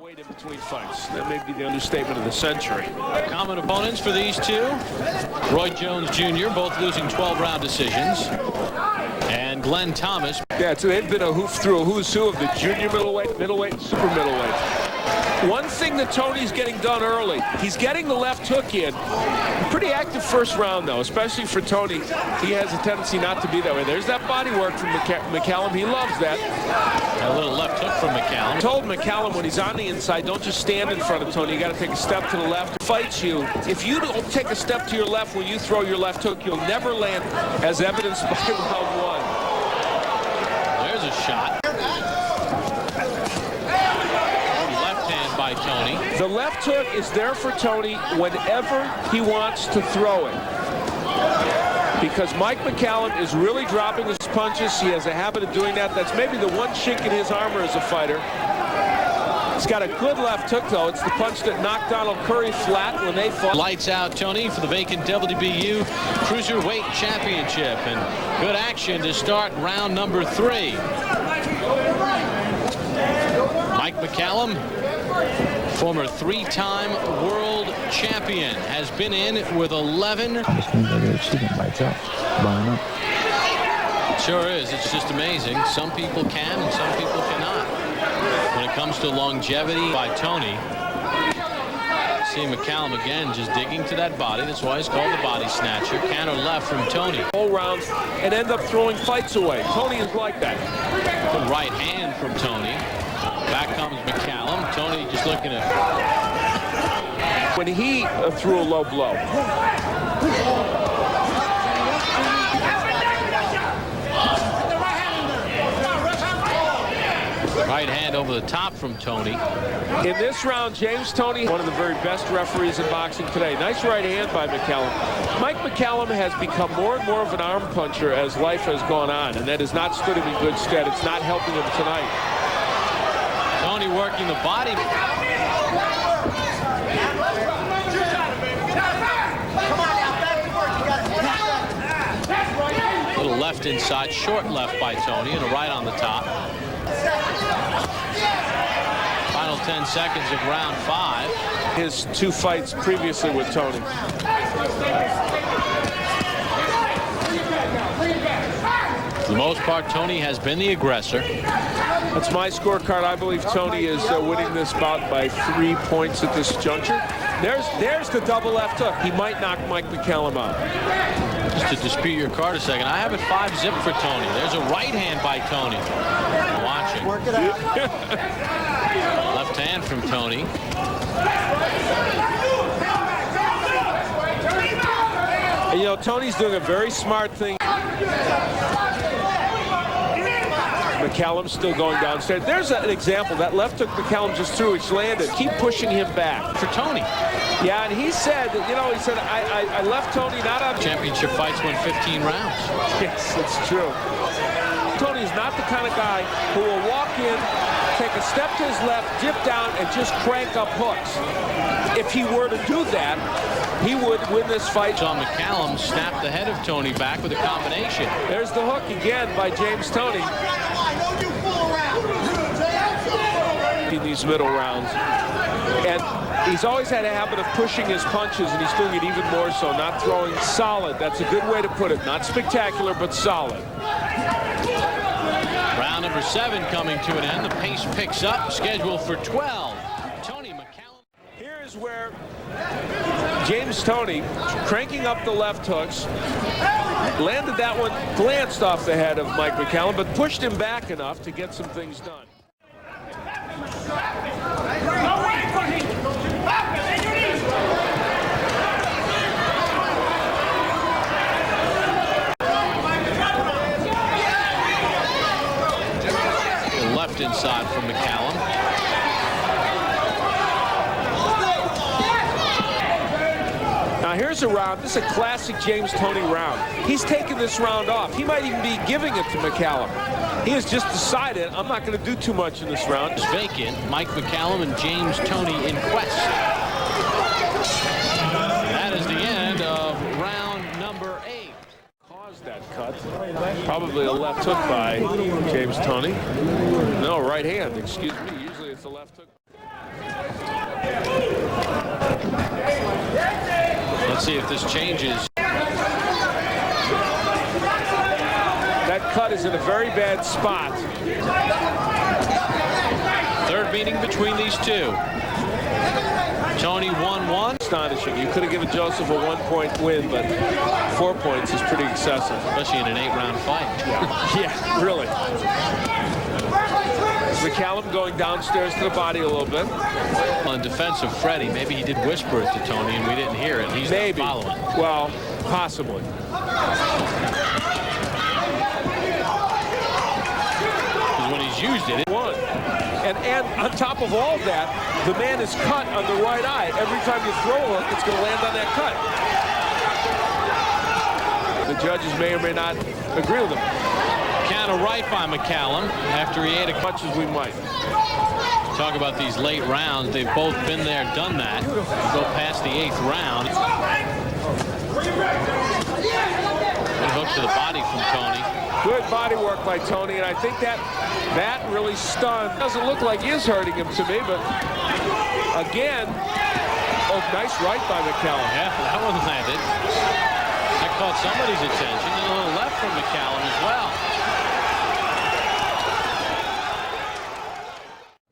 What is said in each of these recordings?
weight in between fights. That may be the understatement of the century. Common opponents for these two. Roy Jones Jr., both losing 12-round decisions. And Glenn Thomas. Yeah, so they've been through a who's who of the junior middleweight, and super middleweight. One thing that Tony's getting done early, he's getting the left hook in. Pretty active first round, though, especially for Tony. He has a tendency not to be that way. There's that body work from McCallum. He loves that. A little left hook from McCallum. I told McCallum when he's on the inside, don't just stand in front of Tony. You got to take a step to the left. Fights you. If you don't take a step to your left when you throw your left hook, you'll never land, as evidenced by round one. There's a shot. Left hand by Tony. The left hook is there for Tony whenever he wants to throw it. Because Mike McCallum is really dropping his punches. He has a habit of doing that. That's maybe the one chink in his armor as a fighter. He's got a good left hook, though. It's the punch that knocked Donald Curry flat when they fought. Lights out, Tony, for the vacant WBU Cruiserweight Championship. And good action to start round number 3. Mike McCallum, former 3-time world champion, has been in with 11. Sure is. It's just amazing. Some people can and some people cannot. When it comes to longevity by Tony, see McCallum again just digging to that body. That's why he's called the Bodysnatcher. Counter left from Tony. Whole rounds and end up throwing fights away. Tony is like that. The right hand from Tony. Back comes McCallum. Tony just looking at when he threw a low blow. right hand over the top from Tony. In this round, James Toney, one of the very best referees in boxing today. Nice right hand by McCallum. Mike McCallum has become more and more of an arm puncher as life has gone on, and that has not stood him in good stead. It's not helping him tonight. Tony working the body. Little left inside, short left by Tony, and a right on the top. Final 10 seconds of round 5. His 2 fights previously with Tony. For the most part, Tony has been the aggressor. That's my scorecard. I believe Tony is winning this bout by 3 points at this juncture. There's the double left hook. He might knock Mike McCallum out. Just to dispute your card a second, I have it 5-zip for Tony. There's a right hand by Tony. I'm watching. Work it out. Left hand from Tony. And, you know, Tony's doing a very smart thing. McCallum's still going downstairs. There's an example. That left hook McCallum just threw, which landed. Keep pushing him back. For Tony. Yeah, and he said, you know, he said, I left Tony not on... Championship fights went 15 rounds. Yes, it's true. Tony's not the kind of guy who will walk in, take a step to his left, dip down, and just crank up hooks. If he were to do that, he would win this fight. Sean McCallum snapped the head of Tony back with a combination. There's the hook again by James Toney. In these middle rounds. And he's always had a habit of pushing his punches, and he's doing it even more so, not throwing solid. That's a good way to put it. Not spectacular, but solid. Round number 7 coming to an end. The pace picks up, scheduled for 12. Tony McCallum. Here's where James Toney, cranking up the left hooks, landed that one, glanced off the head of Mike McCallum, but pushed him back enough to get some things done. Left inside from McCallum. Now here's a round. This is a classic James Toney round. He's taking this round off. He might even be giving it to McCallum. He has just decided, I'm not going to do too much in this round. It's vacant. Mike McCallum and James Toney in quest. That is the end of round number 8. Caused that cut. Probably a left hook by James Toney. No, right hand, excuse me. Usually it's a left hook. Let's see if this changes. That cut is in a very bad spot. Third meeting between these two. Toney 1-1. Astonishing. You could have given Joseph a 1-point win, but 4 points is pretty excessive. Especially in an 8-round fight. Yeah, really. McCallum going downstairs to the body a little bit. On defense of Freddie, maybe he did whisper it to Toney and we didn't hear it. He's maybe not following. Well, possibly. Because when he's used it, Won. And on top of all that, the man is cut on the right eye. Every time you throw a hook, it's going to land on that cut. The judges may or may not agree with him. Counter right by McCallum after he ate as much as we might. Talk about these late rounds. They've both been there, done that. Go past the 8th round. Good hook to the body from Toney. Good body work by Toney, and I think that really stunned. Doesn't look like he is hurting him to me, but again, oh, nice right by McCallum. Yeah, that one landed. That caught somebody's attention, and a little left from McCallum as well.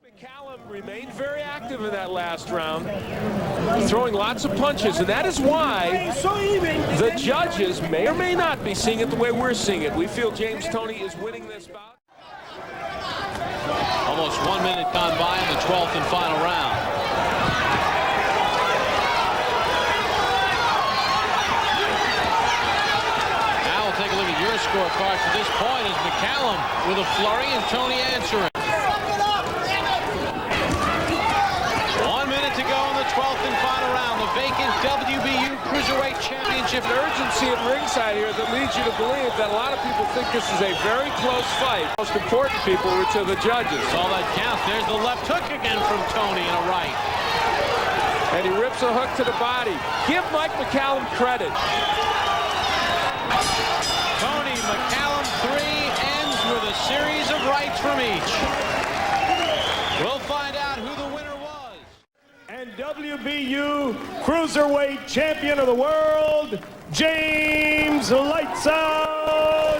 McCallum remained very active in that last round, throwing lots of punches, and that is why the judges may or may not be seeing it the way we're seeing it. We feel James Toney is winning this bout. Almost 1 minute gone by in the 12th and final round. Now we'll take a look at your scorecard to this point as McCallum with a flurry and Toney answering. 1 minute to go in the 12th and final round. The vacant WBU Cruiserweight Championship. Urgency at ringside here that leads you to believe that a lot of people think this is a very close fight. Most important people were to the judges. All that counts. There's the left hook again from Toney and a right. And he rips a hook to the body. Give Mike McCallum credit. Toney, McCallum 3 ends with a series of rights from each. We'll find out who the winner was. And WBU Cruiserweight Champion of the World, James Lights Out